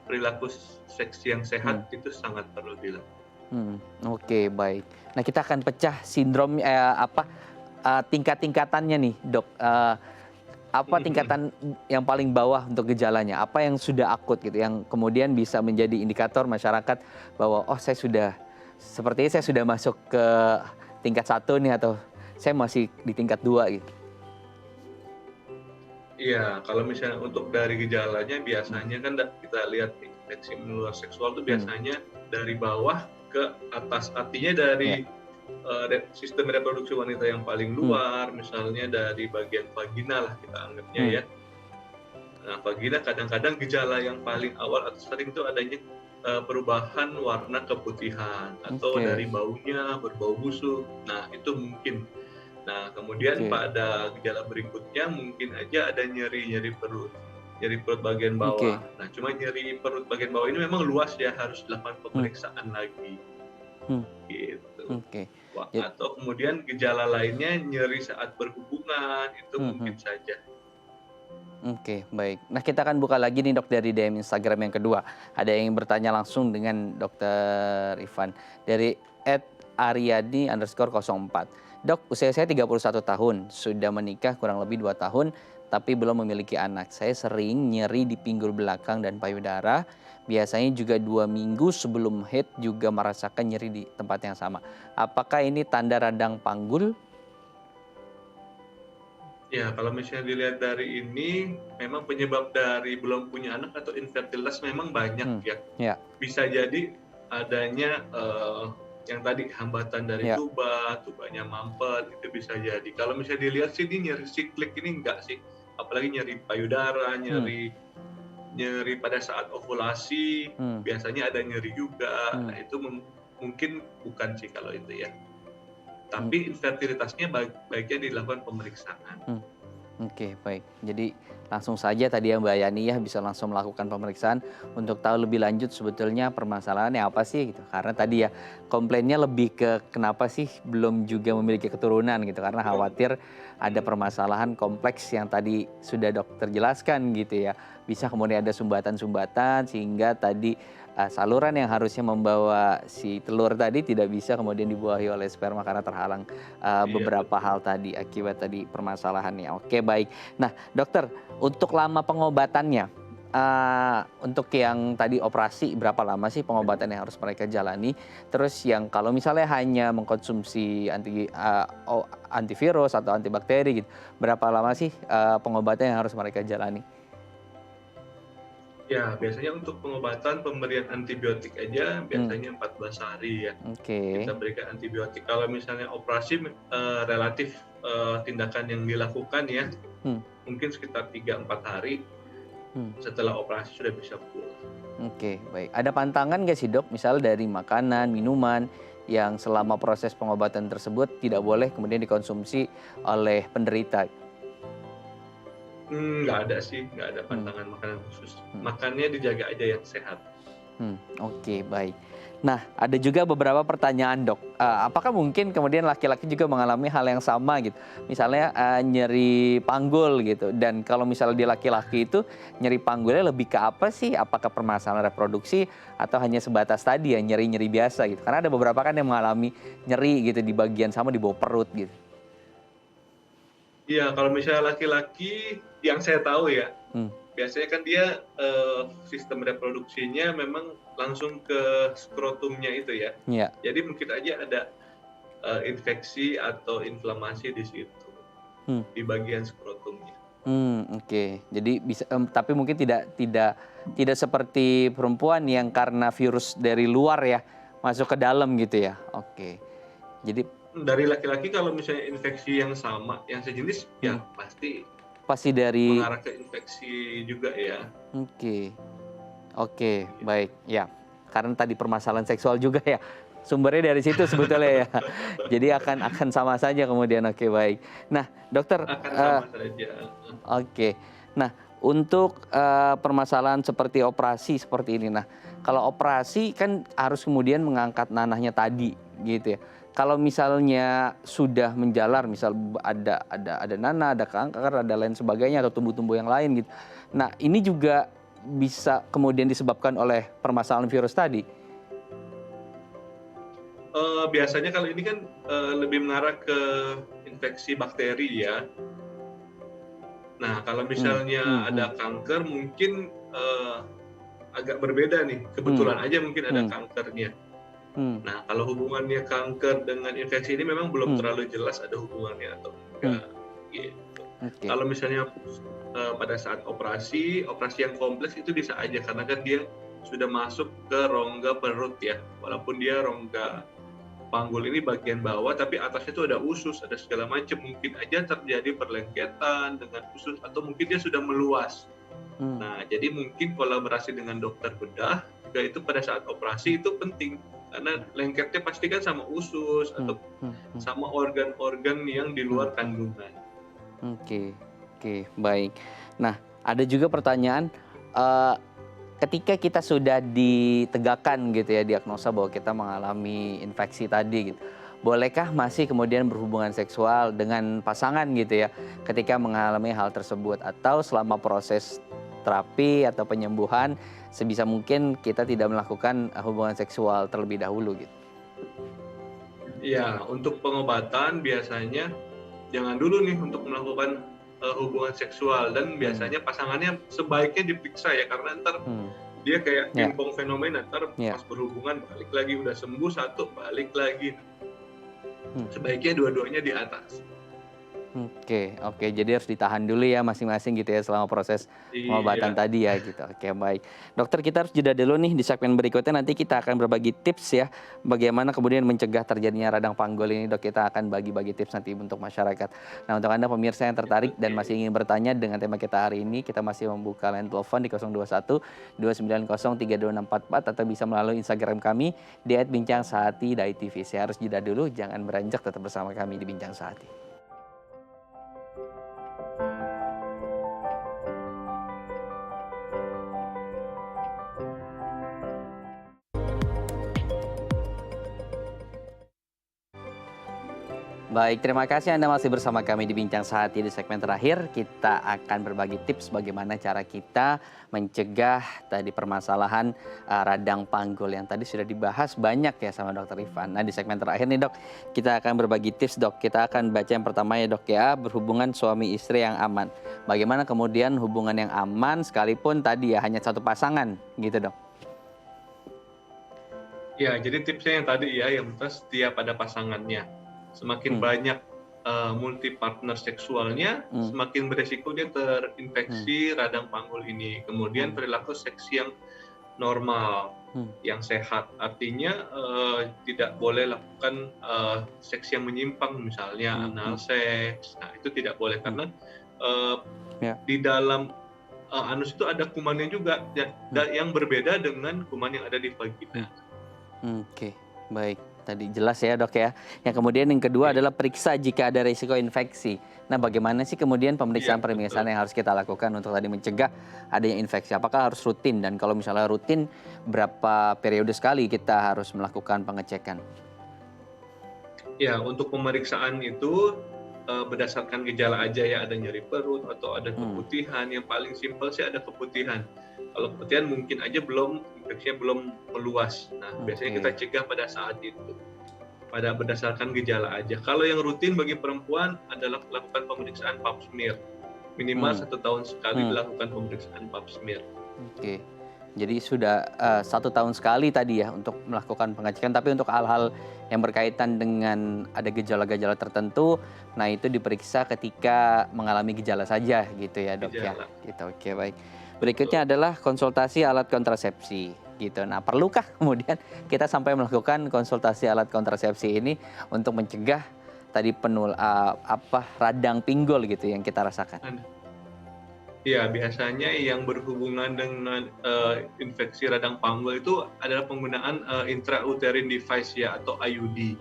S3: Perilaku seks yang sehat itu sangat perlu dilakukan.
S1: Oke, baik. Nah, kita akan pecah sindrom tingkat-tingkatannya nih, Dok. Apa tingkatan yang paling bawah untuk gejalanya? Apa yang sudah akut gitu, yang kemudian bisa menjadi indikator masyarakat bahwa sepertinya saya sudah masuk ke tingkat 1 nih, atau saya masih di tingkat 2 gitu.
S3: Iya, kalau misalnya untuk dari gejalanya biasanya kan kita lihat infeksi menular seksual itu biasanya dari bawah ke atas. Artinya dari sistem reproduksi wanita yang paling luar, misalnya dari bagian vagina lah kita anggapnya ya. Nah, vagina kadang-kadang gejala yang paling awal atau sering itu adanya perubahan warna keputihan atau dari baunya berbau busuk. Nah, itu mungkin. Nah, kemudian pada gejala berikutnya mungkin aja ada nyeri perut bagian bawah. Nah, cuma nyeri perut bagian bawah ini memang luas ya, harus dilakukan pemeriksaan lagi. Gitu. Atau kemudian gejala lainnya nyeri saat berhubungan, itu mungkin saja.
S1: Oke, baik. Nah, kita akan buka lagi nih, Dok, dari DM Instagram yang kedua. Ada yang bertanya langsung dengan Dokter Ivan dari @ariadi_04. Dok, usia saya 31 tahun, sudah menikah kurang lebih 2 tahun, tapi belum memiliki anak. Saya sering nyeri di pinggul belakang dan payudara. Biasanya juga 2 minggu sebelum haid juga merasakan nyeri di tempat yang sama. Apakah ini tanda radang panggul?
S3: Ya, kalau misalnya dilihat dari ini, memang penyebab dari belum punya anak atau infertilitas memang banyak ya.
S1: Ya.
S3: Bisa jadi adanya yang tadi hambatan dari
S1: Ya.
S3: tubanya mampet, itu bisa jadi. Kalau misalnya dilihat sih ini nyeri siklik ini enggak sih, apalagi nyeri payudara, nyeri pada saat ovulasi, biasanya ada nyeri juga. Nah itu mungkin bukan sih kalau itu ya. Tapi infertilitasnya baiknya dilakukan pemeriksaan.
S1: Oke, baik. Jadi langsung saja tadi ya Mbak Yani ya bisa langsung melakukan pemeriksaan untuk tahu lebih lanjut sebetulnya permasalahannya apa sih gitu. Karena tadi ya komplainnya lebih ke kenapa sih belum juga memiliki keturunan gitu. Karena khawatir ada permasalahan kompleks yang tadi sudah dokter jelaskan gitu ya. Bisa kemudian ada sumbatan-sumbatan sehingga tadi saluran yang harusnya membawa si telur tadi tidak bisa kemudian dibuahi oleh sperma karena terhalang beberapa hal tadi akibat tadi permasalahannya. Oke, baik. Nah, dokter, untuk lama pengobatannya, untuk yang tadi operasi berapa lama sih pengobatan yang harus mereka jalani? Terus yang kalau misalnya hanya mengkonsumsi antivirus atau antibakteri gitu, berapa lama sih pengobatan yang harus mereka jalani?
S3: Ya, biasanya untuk pengobatan pemberian antibiotik aja biasanya 14 hari ya. Kita berikan antibiotik. Kalau misalnya operasi relatif tindakan yang dilakukan ya, mungkin sekitar 3-4 hari setelah operasi sudah bisa pulang.
S1: Oke, baik. Ada pantangan nggak sih dok? Misal dari makanan, minuman yang selama proses pengobatan tersebut tidak boleh kemudian dikonsumsi oleh penderita?
S3: Nggak ada sih, nggak ada pantangan makanan khusus. Makannya dijaga aja yang sehat.
S1: Oke, baik. Nah, ada juga beberapa pertanyaan dok. Apakah mungkin kemudian laki-laki juga mengalami hal yang sama gitu? Misalnya nyeri panggul gitu. Dan kalau misalnya di laki-laki itu nyeri panggulnya lebih ke apa sih? Apakah permasalahan reproduksi atau hanya sebatas tadi ya nyeri-nyeri biasa gitu? Karena ada beberapa kan yang mengalami nyeri gitu di bagian sama di bawah perut gitu.
S3: Iya, kalau misalnya laki-laki yang saya tahu ya, biasanya kan dia sistem reproduksinya memang langsung ke skrotumnya itu ya. Jadi mungkin aja ada infeksi atau inflamasi di situ, di bagian skrotumnya.
S1: Oke. Jadi bisa, tapi mungkin tidak seperti perempuan yang karena virus dari luar ya masuk ke dalam gitu ya. Oke. Jadi
S3: dari laki-laki kalau misalnya infeksi yang sama, yang sejenis, ya pasti
S1: dari
S3: mengarah ke infeksi juga ya.
S1: Oke, baik. Ya, karena tadi permasalahan seksual juga ya. Sumbernya dari situ sebetulnya ya. Jadi akan sama saja kemudian. Oke, baik. Nah, dokter.
S3: Akan sama saja.
S1: Oke. Nah, untuk permasalahan seperti operasi seperti ini. Nah, kalau operasi kan harus kemudian mengangkat nanahnya tadi gitu ya. Kalau misalnya sudah menjalar, misal ada nanah, ada kanker, ada lain sebagainya atau tumbuh-tumbuh yang lain gitu. Nah, ini juga bisa kemudian disebabkan oleh permasalahan virus tadi.
S3: Biasanya kalau ini kan lebih mengarah ke infeksi bakteri ya. Nah, kalau misalnya ada kanker mungkin agak berbeda nih. Kebetulan aja mungkin ada kankernya. Nah, kalau hubungannya kanker dengan infeksi ini memang belum terlalu jelas ada hubungannya atau enggak. Gitu. Kalau misalnya pada saat operasi yang kompleks itu bisa aja karena kan dia sudah masuk ke rongga perut ya. Walaupun dia rongga panggul ini bagian bawah, tapi atasnya itu ada usus, ada segala macam. Mungkin aja terjadi perlengketan dengan usus atau mungkin dia sudah meluas. Nah, jadi mungkin kolaborasi dengan dokter bedah juga itu pada saat operasi itu penting. Karena lengketnya pasti kan sama usus atau sama organ-organ yang di luar kandungan.
S1: Oke, baik. Nah, ada juga pertanyaan, ketika kita sudah ditegakkan gitu ya diagnosa bahwa kita mengalami infeksi tadi gitu, bolehkah masih kemudian berhubungan seksual dengan pasangan gitu ya ketika mengalami hal tersebut atau selama proses terapi atau penyembuhan sebisa mungkin kita tidak melakukan hubungan seksual terlebih dahulu gitu?
S3: Ya, untuk pengobatan biasanya jangan dulu nih untuk melakukan hubungan seksual, dan biasanya pasangannya sebaiknya diperiksa ya, karena ntar dia kayak pingpong fenomena, ntar pas berhubungan balik lagi, udah sembuh satu balik lagi. Sebaiknya dua-duanya di atas.
S1: Oke, jadi harus ditahan dulu ya masing-masing gitu ya selama proses pengobatan tadi ya gitu. Oke, baik. Dokter, kita harus jeda dulu nih. Di segmen berikutnya nanti kita akan berbagi tips ya bagaimana kemudian mencegah terjadinya radang panggul ini, Dok. Kita akan bagi-bagi tips nanti untuk masyarakat. Nah, untuk Anda pemirsa yang tertarik dan masih ingin bertanya dengan tema kita hari ini, kita masih membuka line telepon di 021 290 32644 atau bisa melalui Instagram kami di @bincangsaati.tv. Saya harus jeda dulu, jangan beranjak, tetap bersama kami di Bincang Saati. Baik, terima kasih Anda masih bersama kami di Bincang Saati. Di segmen terakhir kita akan berbagi tips bagaimana cara kita mencegah tadi permasalahan radang panggul yang tadi sudah dibahas banyak ya sama Dokter Ivan. Nah, di segmen terakhir nih Dok, kita akan berbagi tips Dok. Kita akan baca yang pertama ya Dok ya, berhubungan suami istri yang aman. Bagaimana kemudian hubungan yang aman sekalipun tadi ya hanya satu pasangan gitu Dok.
S3: Ya, jadi tipsnya yang tadi ya, yang setia pada pasangannya. Semakin banyak multi partner seksualnya, semakin beresiko dia terinfeksi radang panggul ini. Kemudian perilaku seks yang normal, yang sehat. Artinya tidak boleh lakukan seks yang menyimpang, misalnya anal seks. Nah, itu tidak boleh karena di dalam anus itu ada kumannya juga yang berbeda dengan kuman yang ada di vagina.
S1: Oke, baik. Tadi jelas ya Dok ya. Yang kemudian yang kedua adalah periksa jika ada risiko infeksi. Nah, bagaimana sih kemudian pemeriksaan yang harus kita lakukan untuk tadi mencegah adanya infeksi? Apakah harus rutin? Dan kalau misalnya rutin, berapa periode sekali kita harus melakukan pengecekan?
S3: Ya, untuk pemeriksaan itu berdasarkan gejala aja ya, ada nyeri perut atau ada keputihan. Yang paling simpel sih ada keputihan. Kalau keputihan mungkin aja infeksinya belum meluas. Nah, biasanya kita cegah pada saat itu. Pada berdasarkan gejala aja. Kalau yang rutin bagi perempuan adalah melakukan pemeriksaan pap smear. Minimal 1 tahun sekali dilakukan pemeriksaan pap smear.
S1: Oke. Jadi sudah 1 tahun sekali tadi ya untuk melakukan pengecekan. Tapi untuk hal-hal yang berkaitan dengan ada gejala-gejala tertentu, nah itu diperiksa ketika mengalami gejala saja gitu ya Dok ya. Gitu, oke baik. Berikutnya adalah konsultasi alat kontrasepsi gitu. Nah, perlukah kemudian kita sampai melakukan konsultasi alat kontrasepsi ini untuk mencegah tadi radang pinggul gitu yang kita rasakan?
S3: Ya, biasanya yang berhubungan dengan infeksi radang panggul itu adalah penggunaan intrauterine device ya atau IUD.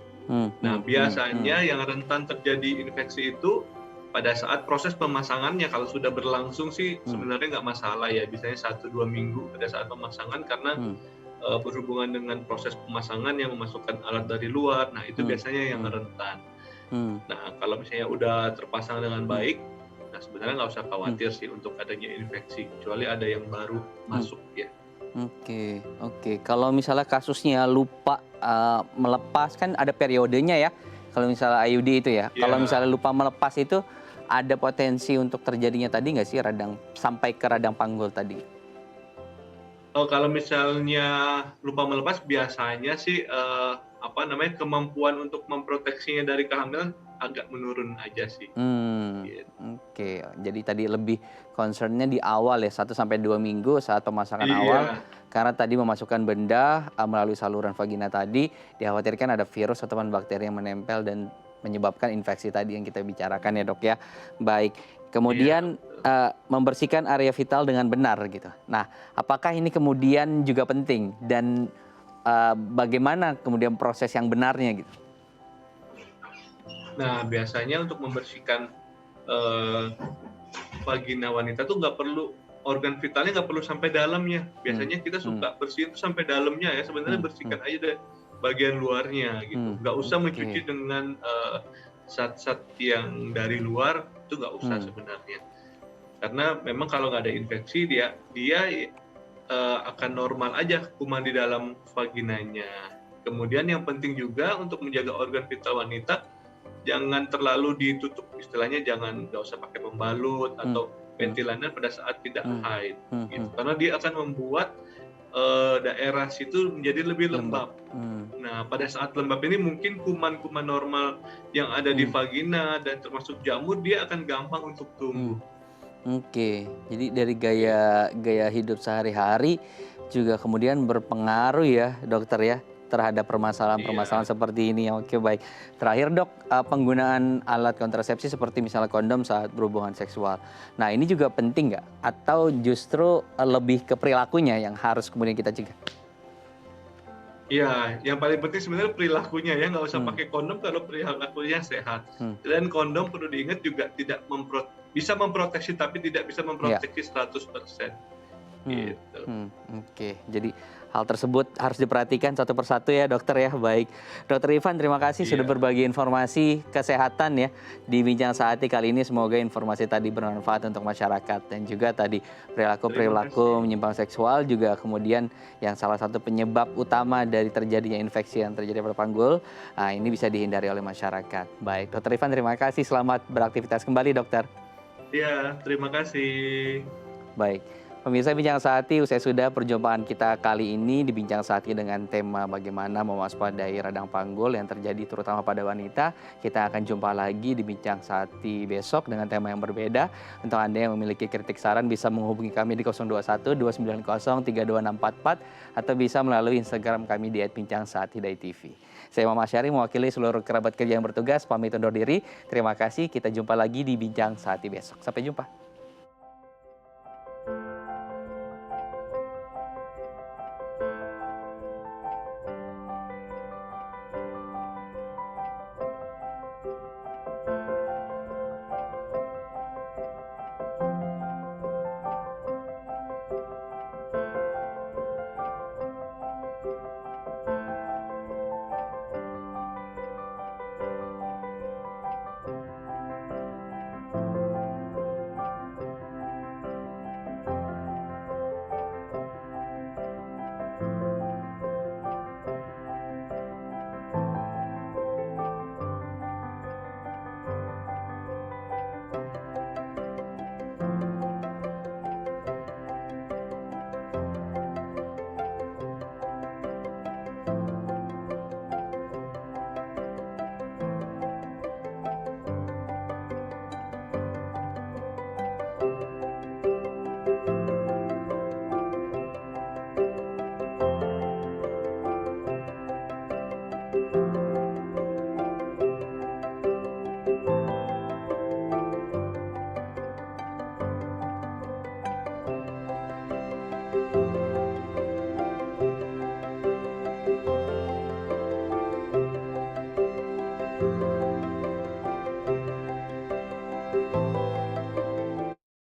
S3: Nah, biasanya yang rentan terjadi infeksi itu pada saat proses pemasangannya. Kalau sudah berlangsung sih sebenarnya nggak masalah ya, biasanya 1-2 minggu pada saat pemasangan karena berhubungan dengan proses pemasangan yang memasukkan alat dari luar. Nah, itu biasanya yang rentan. Nah, kalau misalnya udah terpasang dengan baik, nah sebenarnya nggak usah khawatir sih untuk adanya infeksi, kecuali ada yang baru masuk ya.
S1: Oke. Kalau misalnya kasusnya lupa melepas, kan ada periodenya ya. Kalau misalnya IUD itu ya. Kalau misalnya lupa melepas itu ada potensi untuk terjadinya tadi nggak sih sampai ke radang panggul tadi?
S3: Oh, kalau misalnya lupa melepas biasanya sih kemampuan untuk memproteksinya dari kehamilan agak menurun aja sih.
S1: Oke. Jadi tadi lebih concernnya di awal ya, 1-2 minggu saat pemasangan awal. Karena tadi memasukkan benda melalui saluran vagina tadi, dikhawatirkan ada virus atau bakteri yang menempel dan menyebabkan infeksi tadi yang kita bicarakan ya Dok ya. Baik, kemudian membersihkan area vital dengan benar gitu. Nah, apakah ini kemudian juga penting dan bagaimana kemudian proses yang benarnya gitu?
S3: Nah, biasanya untuk membersihkan vagina wanita tuh nggak perlu, organ vitalnya nggak perlu sampai dalamnya. Biasanya kita suka bersihin tuh sampai dalamnya ya. Sebenarnya bersihkan aja deh bagian luarnya gitu. Nggak usah mencuci dengan zat-zat yang dari luar, itu nggak usah sebenarnya. Karena memang kalau nggak ada infeksi dia akan normal aja kuman di dalam vaginanya. Kemudian yang penting juga untuk menjaga organ vital wanita, jangan terlalu ditutup, istilahnya nggak usah pakai pembalut atau ventilator pada saat tidak haid, gitu. Karena dia akan membuat daerah situ menjadi lebih lembab. Nah, pada saat lembab ini mungkin kuman-kuman normal yang ada di vagina dan termasuk jamur dia akan gampang untuk tumbuh.
S1: Oke, jadi dari gaya hidup sehari-hari juga kemudian berpengaruh ya dokter ya terhadap permasalahan-permasalahan seperti ini. Oke, baik. Terakhir dok, penggunaan alat kontrasepsi seperti misalnya kondom saat berhubungan seksual. Nah ini juga penting nggak? Atau justru lebih ke perilakunya yang harus kemudian kita cegah?
S3: Iya, yang paling penting sebenarnya perilakunya ya, nggak usah pakai kondom kalau perilakunya sehat. Dan kondom perlu diingat juga tidak bisa memproteksi tapi tidak bisa memproteksi 100%. Gitu.
S1: Oke, jadi hal tersebut harus diperhatikan satu persatu ya dokter ya. Baik, Dokter Ivan terima kasih sudah berbagi informasi kesehatan ya di Bincang Sehati kali ini. Semoga informasi tadi bermanfaat untuk masyarakat dan juga tadi perilaku menyimpang seksual juga kemudian yang salah satu penyebab utama dari terjadinya infeksi yang terjadi pada panggul. Nah, ini bisa dihindari oleh masyarakat. Baik, Dokter Ivan terima kasih. Selamat beraktivitas kembali dokter.
S3: Iya, terima kasih.
S1: Baik. Pemirsa Bincang Sehati, usai sudah perjumpaan kita kali ini di Bincang Sehati dengan tema bagaimana mewaspadai radang panggul yang terjadi terutama pada wanita. Kita akan jumpa lagi di Bincang Sehati besok dengan tema yang berbeda. Untuk Anda yang memiliki kritik saran bisa menghubungi kami di 021 290 32644 atau bisa melalui Instagram kami di @bincang_sehati.tv. Saya Mama Syari mewakili seluruh kerabat kerja yang bertugas pamit undur diri. Terima kasih, kita jumpa lagi di Bincang Sehati besok. Sampai jumpa.